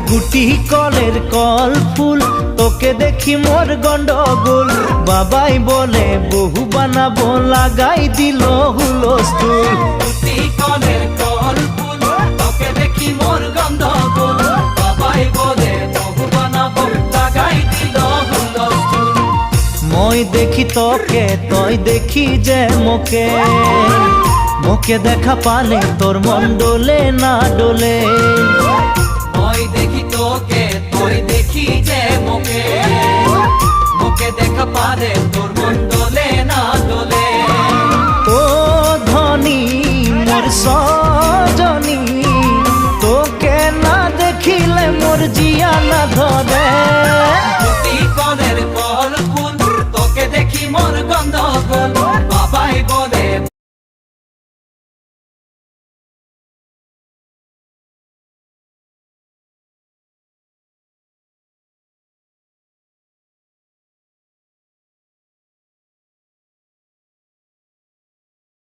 গুটি কলের কল ফুল তোকে দেখি মোর গন্ডগোল বাবাই বলে বহু বানাবো লাগাই দিল হুলস্থুল গুটি কলের কল ফুল তোকে দেখি মোর গন্ডগোল বাবাই বলে বহু বানাবো লাগাই দিল হুলস্থুল মই দেখি তোকে তই দেখি যে মোকে মোকে দেখা পালে তোর মন ডোলে না ডোলে মই দেখি তোকে তুই দেখি যে মোকে মোকে দেখা পারে তোর মন দোলে না দোলে ও ধনী মোর